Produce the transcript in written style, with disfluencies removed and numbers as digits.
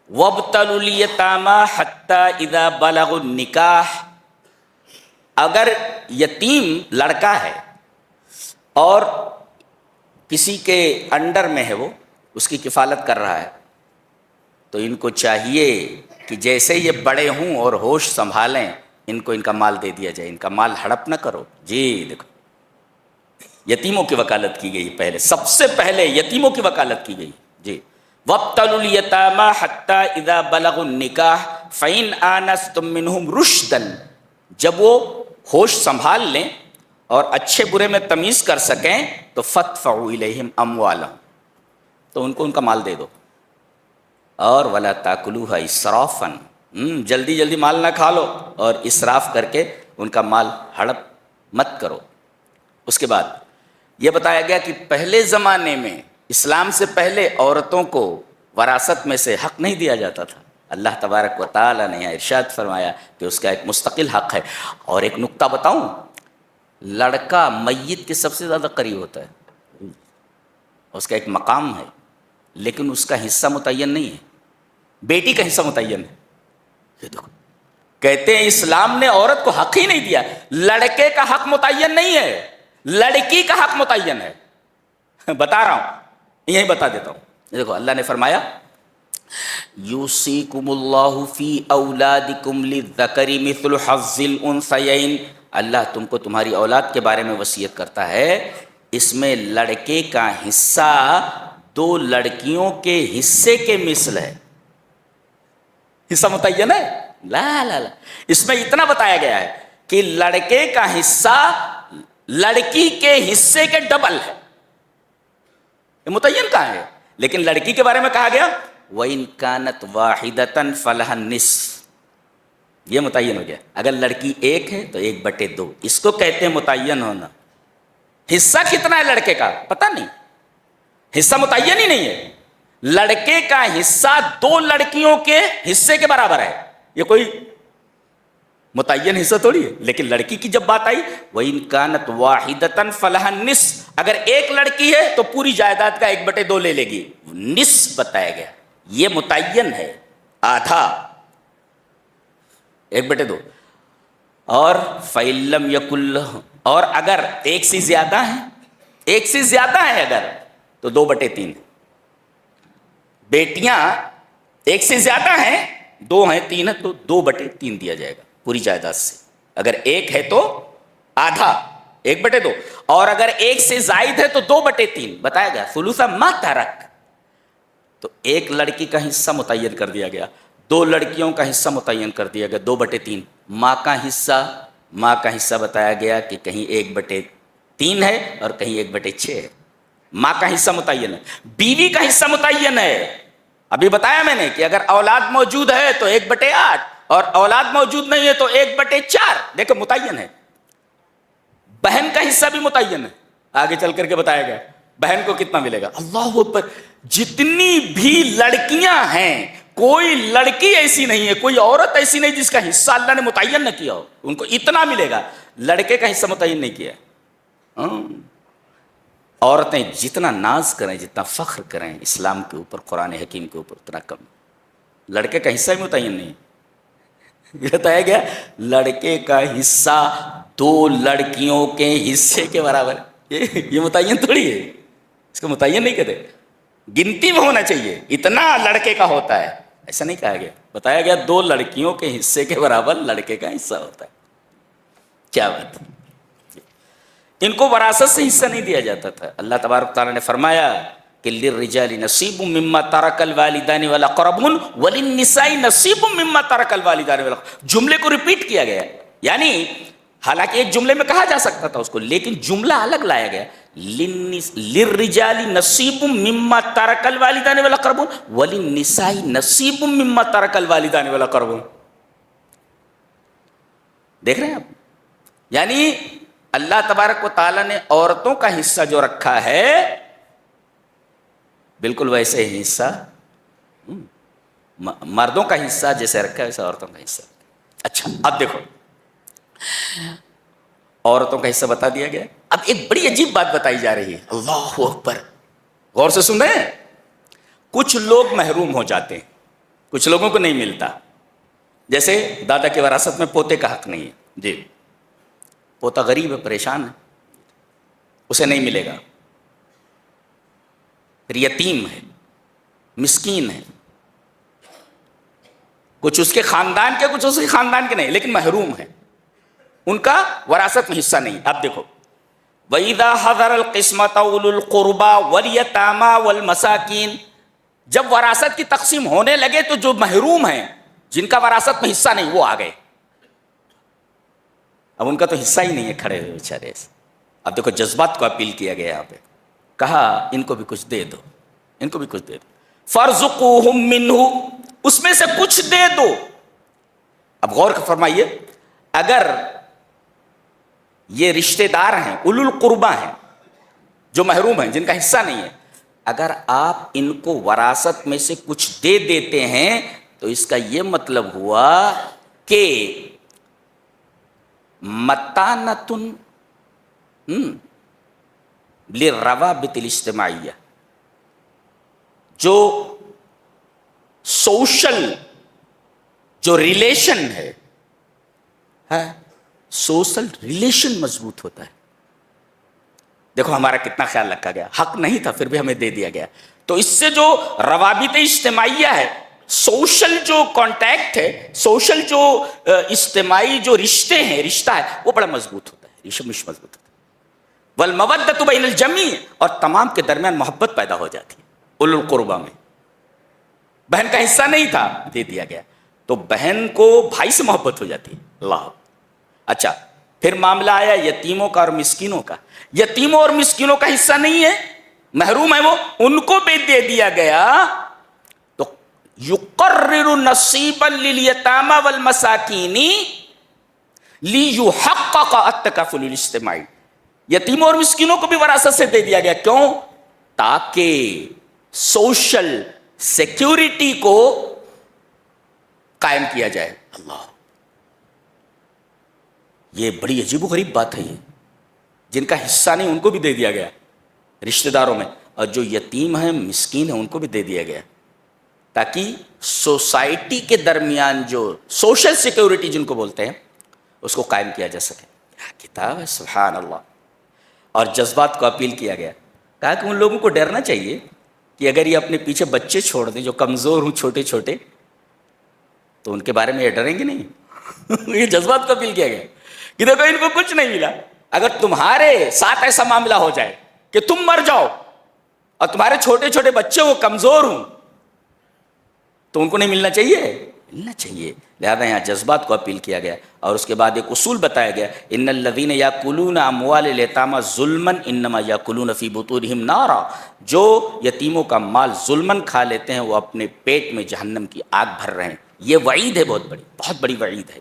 وَابْتَلُوا الْيَتَامَىٰ حَتَّىٰ إِذَا بَلَغُوا النِّكَاحَ، اگر یتیم لڑکا ہے اور کسی کے انڈر میں ہے، وہ اس کی کفالت کر رہا ہے، تو ان کو چاہیے کہ جیسے یہ بڑے ہوں اور ہوش سنبھالیں، ان کو ان کا مال دے دیا جائے، ان کا مال ہڑپ نہ کرو۔ جی دیکھو، یتیموں کی وکالت کی گئی، پہلے سب سے پہلے یتیموں کی وکالت کی گئی۔ جی وَابْتَلُوا الْيَتَامَىٰ حَتَّىٰ إِذَا بَلَغُوا النِّكَاحَ فَإِنْ آنَسْتُم مِّنْهُمْ رُشْدًا، جب وہ ہوش سنبھال لیں اور اچھے برے میں تمیز کر سکیں تو فَادْفَعُوا إِلَيْهِمْ أَمْوَالَهُمْ، تو ان کو ان کا مال دے دو۔ اور وَلَا تَأْكُلُوهَا إِسْرَافًا، جلدی جلدی مال نہ کھا لو اور اسراف کر کے ان کا مال ہڑپ مت کرو۔ اس کے بعد یہ بتایا گیا کہ پہلے زمانے میں، اسلام سے پہلے، عورتوں کو وراثت میں سے حق نہیں دیا جاتا تھا۔ اللہ تبارک و تعالیٰ نے یہاں ارشاد فرمایا کہ اس کا ایک مستقل حق ہے۔ اور ایک نکتہ بتاؤں، لڑکا میت کے سب سے زیادہ قریب ہوتا ہے، اس کا ایک مقام ہے، لیکن اس کا حصہ متعین نہیں ہے۔ بیٹی کا حصہ متعین ہے۔ یہ دیکھو، کہتے ہیں اسلام نے عورت کو حق ہی نہیں دیا، لڑکے کا حق متعین نہیں ہے، لڑکی کا حق متعین ہے۔ بتا رہا ہوں، یہی بتا دیتا ہوں۔ دیکھو اللہ نے فرمایا یوصیکم اللہ فی اولادکم للذکر مثل حظ الانثیین، اللہ تم کو تمہاری اولاد کے بارے میں وصیت کرتا ہے، اس میں لڑکے کا حصہ دو لڑکیوں کے حصے کے مثل ہے۔ حصہ متعین ہے؟ لا لا لا، اس میں اتنا بتایا گیا ہے کہ لڑکے کا حصہ لڑکی کے حصے کے ڈبل ہے۔ یہ متعین کہاں ہے؟ لیکن لڑکی کے بارے میں کہا گیا وَإِن كَانَتْ وَاحِدَةً فَلَهَا النِّصْفُ، یہ متعین ہو گیا۔ اگر لڑکی ایک ہے تو 1/2، اس کو کہتے ہیں متعین ہونا۔ حصہ کتنا ہے لڑکے کا پتہ نہیں، حصہ متعین ہی نہیں ہے۔ لڑکے کا حصہ دو لڑکیوں کے حصے کے برابر ہے، یہ کوئی متعین حصہ تھوڑی ہے۔ لیکن لڑکی کی جب بات آئی وَإِن كَانَتْ وَاحِدَةً فَلَهَا النِّصْفُ، اگر ایک لڑکی ہے تو پوری جائیداد کا 1/2 لے لے گی، نصف بتایا گیا، یہ متعین ہے، آدھا 1/2۔ اور فَإِن لَّمْ يَكُن لَّهُ، اور اگر ایک سے زیادہ ہیں، ایک سے زیادہ ہے اگر، تو 2/3۔ بیٹیاں ایک سے زیادہ ہیں، 2 ہیں 3 ہیں، تو 2/3 دیا جائے گا پوری جائیداد سے۔ اگر ایک ہے تو آدھا 1/2، اور اگر ایک سے زائد ہے تو 2/3 بتایا گیا۔ ثلث ما ترک، تو ایک لڑکی کا حصہ متعین کر دیا گیا، 2 لڑکیوں کا حصہ متعین کر دیا گیا 2/3۔ ماں کا حصہ بتایا گیا کہ کہیں 1/3 ہے اور کہیں 1/6 ہے۔ ماں کا حصہ متعین ہے، بیوی کا حصہ متعین ہے۔ ابھی بتایا میں نے کہ اگر اولاد موجود ہے تو 1/8، اور اولاد موجود نہیں ہے تو 1/4، دیکھو متعین ہے۔ بہن کا حصہ بھی متعین ہے، آگے چل کر کے بتایا گیا بہن کو کتنا ملے گا۔ اللہ اکبر، جتنی بھی لڑکیاں ہیں، کوئی لڑکی ایسی نہیں ہے، کوئی عورت ایسی نہیں جس کا حصہ اللہ نے متعین نہ کیا ہو، ان کو اتنا ملے گا۔ لڑکے کا حصہ متعین نہیں کیا۔ عورتیں جتنا ناز کریں، جتنا فخر کریں اسلام کے اوپر، قرآن حکیم کے اوپر، اتنا کم۔ لڑکے کا حصہ بھی متعین نہیں، یہ بتایا گیا لڑکے کا حصہ 2 لڑکیوں کے حصے کے برابر۔ یہ متعین تھوڑی ہے، اس کو متعین نہیں کہتے، گنتی میں ہونا چاہیے اتنا لڑکے کا ہوتا ہے، ایسا نہیں کہا گیا۔ بتایا گیا 2 لڑکیوں کے حصے کے برابر لڑکے کا حصہ ہوتا ہے۔ کیا بات ہے، ان کو وراثت سے حصہ نہیں دیا جاتا تھا۔ اللہ تبارک تعالیٰ نے فرمایا کہ للرجال نصیب مما ترک الوالدان والاقربون وللنساء نصیب مما ترک الوالدان والاقربون، جملے کو ریپیٹ کیا گیا، یعنی حالانکہ ایک جملے میں کہا جا سکتا تھا اس کو، لیکن جملہ الگ لایا گیا۔ للرجال نصیب مما ترک الوالدان والاقربون وللنساء نصیب مما ترک الوالدان والاقربون۔ دیکھ رہے ہیں آپ، یعنی اللہ تبارک و تعالیٰ نے عورتوں کا حصہ جو رکھا ہے بالکل ویسے ہی حصہ مردوں کا حصہ جیسے رکھا ہے ویسے عورتوں کا حصہ۔ اچھا اب دیکھو، عورتوں کا حصہ بتا دیا گیا، اب ایک بڑی عجیب بات بتائی جا رہی ہے۔ اللہ اکبر، غور سے سن رہے ہیں؟ کچھ لوگ محروم ہو جاتے ہیں، کچھ لوگوں کو نہیں ملتا، جیسے دادا کی وراثت میں پوتے کا حق نہیں ہے، جی پوتا غریب ہے، پریشان ہے، اسے نہیں ملے گا، پھر یتیم ہے، مسکین ہے، کچھ اس کے خاندان کے، کچھ اس کے خاندان کے نہیں، لیکن محروم ہے، ان کا وراثت میں حصہ نہیں۔ اب دیکھو وَإِذَا حَضَرَ الْقِسْمَةَ أُولُو الْقُرْبَى وَالْيَتَامَى وَالْمَسَاكِينَ، جب وراثت کی تقسیم ہونے لگے تو جو محروم ہیں، جن کا وراثت میں حصہ نہیں، وہ آ گئے، اب ان کا تو حصہ ہی نہیں ہے، کھڑے ہوئے بیچارے۔ اب دیکھو جذبات کو اپیل کیا گیا یہاں پہ، کہا ان کو بھی کچھ دے دو، ان کو بھی کچھ دے دو، فَارْزُقُوهُم مِّنْهُ، اس میں سے کچھ دے دو۔ اب غور فرمائیے، اگر یہ رشتہ دار ہیں، اولو القربہ ہیں، جو محروم ہیں، جن کا حصہ نہیں ہے، اگر آپ ان کو وراثت میں سے کچھ دے دیتے ہیں تو اس کا یہ مطلب ہوا کہ متانتن للروابط الاجتماعیہ، جو سوشل جو ریلیشن ہے، سوشل ریلیشن مضبوط ہوتا ہے۔ دیکھو ہمارا کتنا خیال رکھا گیا، حق نہیں تھا پھر بھی ہمیں دے دیا گیا، تو اس سے جو روابط اجتماعیہ ہے، سوشل جو کانٹیکٹ ہے، سوشل جو اجتماعی جو رشتے ہیں، رشتہ ہے، وہ بڑا مضبوط ہوتا ہے، رشتہ مضبوط ہوتا ہے۔ والمودۃ بین الجمیع، اور تمام کے درمیان محبت پیدا ہو جاتی ہے۔ اولو القربہ میں بہن کا حصہ نہیں تھا، دے دیا گیا، تو بہن کو بھائی سے محبت ہو جاتی ہے۔ اللہ، اچھا پھر معاملہ آیا یتیموں کا اور مسکینوں کا۔ یتیموں اور مسکینوں کا حصہ نہیں ہے، محروم ہے وہ، ان کو بھی دے دیا گیا، تو یقرر نصیبا للیتامى والمساکین لیحقق التکافل الاجتماعی، یتیموں اور مسکینوں کو بھی وراثت سے دے دیا گیا، کیوں؟ تاکہ سوشل سیکیورٹی کو قائم کیا جائے۔ اللہ، یہ بڑی عجیب و غریب بات ہے، یہ جن کا حصہ نہیں ان کو بھی دے دیا گیا رشتہ داروں میں، اور جو یتیم ہیں، مسکین ہیں، ان کو بھی دے دیا گیا، تاکہ سوسائٹی کے درمیان جو سوشل سیکیورٹی جن کو بولتے ہیں اس کو قائم کیا جا سکے۔ کتاب ہے، سبحان اللہ۔ اور جذبات کو اپیل کیا گیا، کہا کہ ان لوگوں کو ڈرنا چاہیے کہ اگر یہ اپنے پیچھے بچے چھوڑ دیں جو کمزور ہوں، چھوٹے چھوٹے، تو ان کے بارے میں یہ ڈریں گے نہیں۔ یہ جذبات کو اپیل کیا گیا کہ دیکھو ان کو کچھ نہیں ملا، اگر تمہارے ساتھ ایسا معاملہ ہو جائے کہ تم مر جاؤ اور تمہارے چھوٹے چھوٹے بچے وہ کمزور ہوں، تو ان کو نہیں ملنا چاہیے، ملنا چاہیے۔ لہذا یہاں جذبات کو اپیل کیا گیا، اور اس کے بعد ایک اصول بتایا گیا، ان الذین یاکلون اموال الیتامی ظلما انما یاکلون فی بطونہم نارا، جو یتیموں کا مال ظلماً کھا لیتے ہیں وہ اپنے پیٹ میں جہنم کی آگ بھر رہے ہیں۔ یہ وعید ہے، بہت بڑی وعید ہے۔